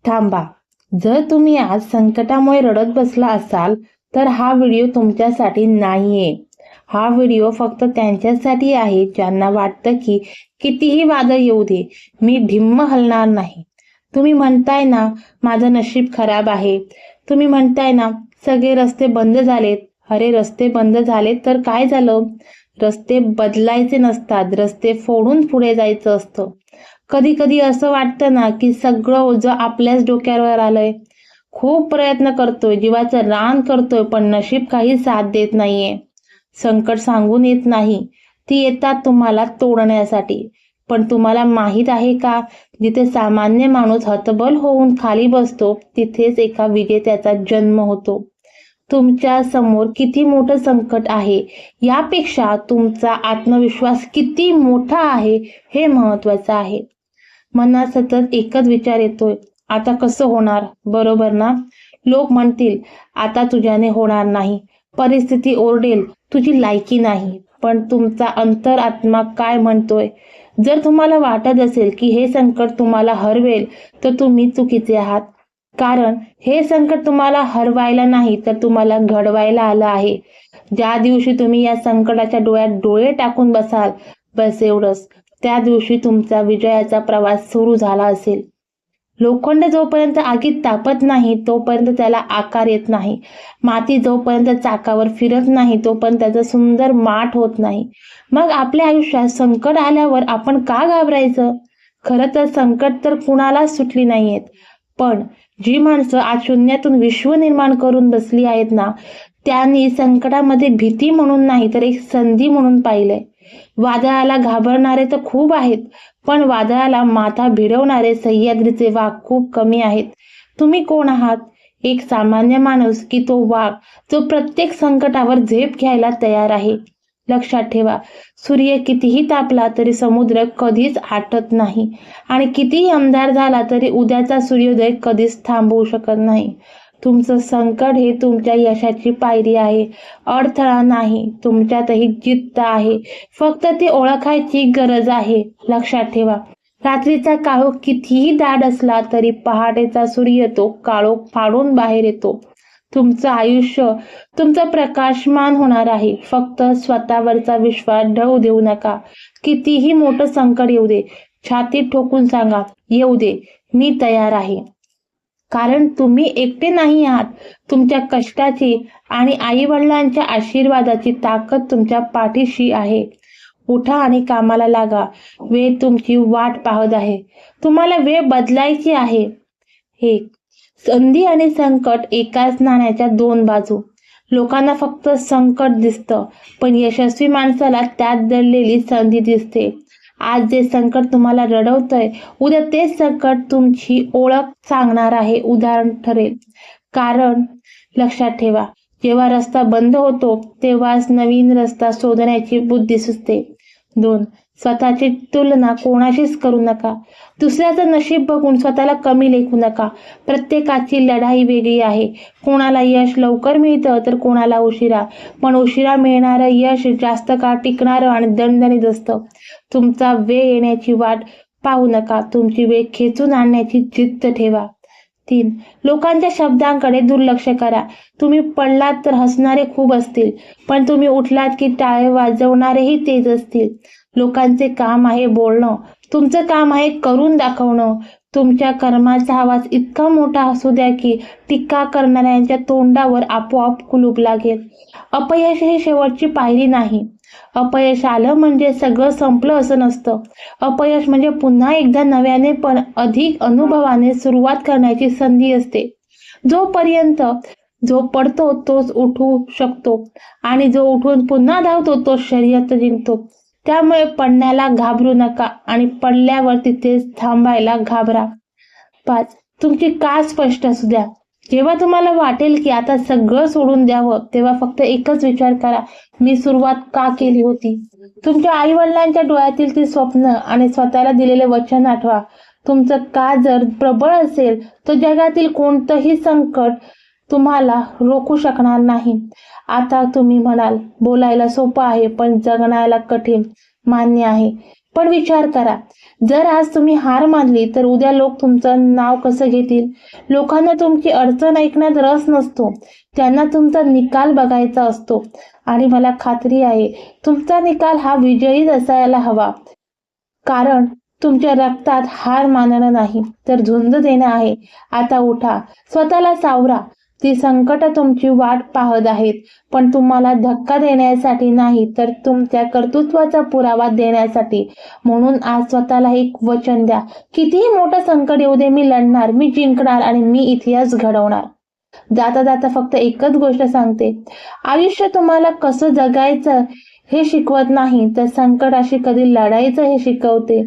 थांबा. जर तुम्ही आज संकटामुळे रडत बसला असाल तर हा व्हिडिओ तुमच्यासाठी नाहीये. हा व्हिडिओ फक्त त्यांच्यासाठी आहे ज्यांना वाटतं की कितीही वादळ येऊ दे, मी ढिम्म हलणार नाही. तुम्ही म्हणताय ना माझं नशीब खराब आहे. तुम्ही म्हणताय ना सगळे रस्ते बंद झालेत. अरे रस्ते बंद झालेत तर काय झालं? रस्ते बदलायचे नसतात, रस्ते फोडून पुढे जायचं असतं. कधी कधी असं वाटतं ना की सगळं ओझं आपल्याच डोक्यावर आलंय. खूप प्रयत्न करतोय, जीवाचं रान करतोय, पण नशीब काही साथ देत नाहीये. संकट सांगून येत नाही, ती येतात तुम्हाला तोडण्यासाठी. पण तुम्हाला माहित आहे का, जिथे सामान्य माणूस हतबल होऊन खाली बसतो तिथेच एका विजेत्याचा जन्म होतो. तुमच्या समोर किती मोठं संकट आहे यापेक्षा तुमचा आत्मविश्वास किती मोठा आहे हे महत्वाचं आहे. मनात सतत एकच विचार येतोय, आता कसं होणार, बरोबर ना? लोक म्हणतील आता तुझ्याने होणार नाही, परिस्थिती ओरडेल तुझी लायकी नाही. पण तुमचा अंतरात्मा काय म्हणतोय? जर तुम्हाला वाटत असेल की हे संकट तुम्हाला हरवेल तर तुम्ही चुकीचे आहात. कारण हे संकट तुम्हाला हरवायला नाही तर तुम्हाला घडवायला आलं आहे. ज्या दिवशी तुम्ही या संकटाच्या डोळ्यात डोळे टाकून बसाल, बस एवढंच, त्या दिवशी तुमचा विजयाचा प्रवास सुरू झाला असेल. लोखंड जोपर्यंत आगीत तापत नाही तोपर्यंत त्याला आकार येत नाही. माती जोपर्यंत चाकावर फिरत नाही तोपर्यंत त्याचं सुंदर माठ होत नाही. मग आपल्या आयुष्यात संकट आल्यावर आपण का घाबरायचं? खरं तर संकट तर कुणालाच सुटली नाहीयेत. पण जी माणसं आज शून्यातून विश्व निर्माण करून बसली आहेत ना, त्यांनी संकटामध्ये भीती म्हणून नाही तर एक संधी म्हणून पाहिलंय. वादळाला घाबरणारे तर खूप आहेत, पण वादळाला माथा भिडवणारे सह्याद्रीचे वाघ खूप कमी आहेत. तुम्ही कोण आहात? एक सामान्य माणूस की तो वाघ जो प्रत्येक संकटावर झेप घ्यायला तयार आहे? लक्षात ठेवा, सूर्य कितीही तापला तरी समुद्र कधीच आटत नाही आणि कितीही अंधार झाला तरी उद्याचा सूर्योदय कधीच थांबवू शकत नाही. तुमचं संकट हे तुमच्या यशाची पायरी आहे, अडथळा नाही. तुमच्यातही जिद्द आहे, फक्त ती ओळखायची गरज आहे. लक्षात ठेवा, रात्रीचा काळोख कितीही दाट असला तरी पहाटेचा सूर्य तो काळोख फाडून बाहेर येतो. तुमचं आयुष्य तुमचं प्रकाशमान होणार आहे. फक्त स्वतःवरचा विश्वास ढळू देऊ नका. कितीही मोठं संकट येऊ दे, छातीत ठोकून सांगा, येऊ दे, मी तयार आहे. कारण तुम्ही एकटे नाही आहात. तुमच्या कष्टाची आणि आई वडिलांच्या आशीर्वादाची ताकद तुमच्या पाठीशी आहे. उठा आणि कामाला लागा. वेळ तुमची वाट पाहत आहे. तुम्हाला वेळ बदलायची आहे. हे संधी आणि संकट एकाच नाण्याच्या दोन बाजू. लोकांना फक्त संकट दिसतं, पण यशस्वी माणसाला त्यात दडलेली संधी दिसते. आज जे संकट तुम्हाला रडवतंय, उद्या तेच संकट तुमची ओळख सांगणार आहे, उदाहरण ठरेल. कारण लक्षात ठेवा, जेव्हा रस्ता बंद होतो तेव्हाच नवीन रस्ता शोधण्याची बुद्धी सुचते. 2. स्वतःची तुलना कोणाशीच करू नका. दुसऱ्याचं नशीब बघून स्वतःला कमी लेखू नका. प्रत्येकाची लढाई वेगळी आहे. कोणाला यश लवकर मिळतं तर कोणाला उशिरा, पण उशिरा मिळणारं यश जास्त काळ टिकणारं आणि दणदणीत असतं. तुमचा वेळ येण्याची वाट पाहू नका, तुमची वेळ खेचून आणण्याची जिद्द ठेवा. 3. लोकांच्या शब्दांकडे दुर्लक्ष करा. तुम्ही पडलात तर हसणारे खूप असतील, पण तुम्ही उठलात की टाळे वाजवणारेही तेच असतील. लोकांचे काम आहे बोलणं, तुमचं काम आहे करून दाखवणं. तुमच्या कर्माचा आवाज इतका मोठा असू द्या की टीका करणाऱ्यांच्या तोंडावर आपोआप कुलूप लागेल. अपयश ही शेवटची पायरी नाही. अपयश आलं म्हणजे सगळं संपलं असं नसतं. अपयश म्हणजे पुन्हा एकदा नव्याने पण अधिक अनुभवाने सुरुवात करण्याची संधी असते. जो पडतो तोच उठू शकतो आणि जो उठून पुन्हा धावतो तो शर्यत जिंकतो. त्यामुळे पडण्याला घाबरू नका आणि पडल्यावर तिथेच थांबायला घाबरा. 5. तुमची का स्पष्ट असू द्या. जेव्हा तुम्हाला वाटेल की आता सगळं सोडून द्यावं तेव्हा फक्त एकच विचार करा, मी सुरुवात का केली होती? तुमच्या आई वडिलांच्या डोळ्यातील ती स्वप्न आणि स्वतःला दिलेले वचन आठवा. तुमचं का जर प्रबळ असेल तर जगातील कोणतंही संकट तुम्हाला रोखू शकणार नाही. आता तुम्ही म्हणाल बोलायला सोपं आहे पण जगण्याला कठीण. मान्य आहे, पण विचार करा, जर आज तुम्ही हार मानली तर उद्या लोक तुमचं नाव कसं घेतील? लोकांना तुमची अडचण ऐकण्यात रस नसतो, त्यांना तुमचा निकाल बघायचा असतो. आणि मला खात्री आहे तुमचा निकाल हा विजयीच असायला हवा, कारण तुमच्या रक्तात हार मानणं नाही तर झुंज देणं आहे. आता उठा, स्वतःला सावरा. ती संकट तुमची वाट पाहत आहेत, पण तुम्हाला धक्का देण्यासाठी नाही तर तुमच्या कर्तृत्वाचा पुरावा देण्यासाठी. म्हणून आज स्वतःला एक वचन द्या, कितीही मोठं संकट येऊ दे, मी लढणार, मी जिंकणार आणि मी इतिहास घडवणार. जाता जाता फक्त एकच गोष्ट सांगते, आयुष्य तुम्हाला कसं जगायचं हे शिकवत नाही तर संकटाशी कधी लढायचं हे शिकवते.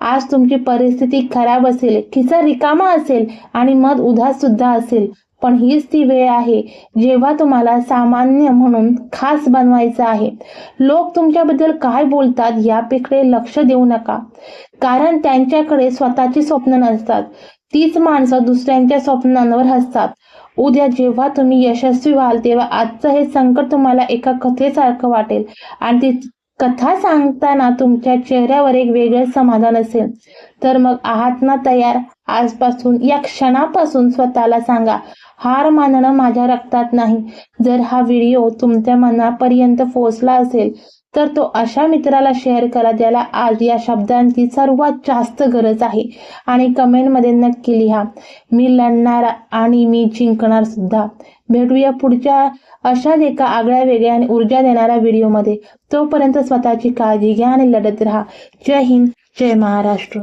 आज तुमची परिस्थिती खराब असेल, खिसा रिकामा असेल आणि मन उदास सुद्धा असेल, पण हीच ती वेळ आहे जेव्हा तुम्हाला सामान्य म्हणून खास बनवायचं आहे. लोक तुमच्याबद्दल काय बोलतात याकडे लक्ष देऊ नका, कारण त्यांच्याकडे स्वतःची स्वप्न नसतात. तीच माणसं दुसऱ्यांच्या स्वप्नांवर हसतात. उद्या जेव्हा तुम्ही यशस्वी व्हाल तेव्हा आजचं हे संकट तुम्हाला एका कथेसारखं वाटेल आणि ती कथा सांगताना तुमच्या चेहऱ्यावर एक वेगळं समाधान असेल. तर मग आहात ना तयार? आजपासून, या क्षणापासून स्वतःला सांगा, हार मानणं माझ्या रक्तात नाही. जर हा व्हिडिओ तुमच्या मनापर्यंत पोहोचला असेल तर तो अशा मित्राला शेअर करा ज्याला आज या शब्दांची सर्वात जास्त गरज आहे. आणि कमेंटमध्ये नक्की लिहा, मी लढणार आणि मी जिंकणार सुद्धा. भेटूया पुढच्या अशाच एका आगळ्या वेगळ्या आणि ऊर्जा देणाऱ्या व्हिडिओमध्ये. तोपर्यंत स्वतःची काळजी घ्या आणि लढत राहा. जय हिंद, जय महाराष्ट्र.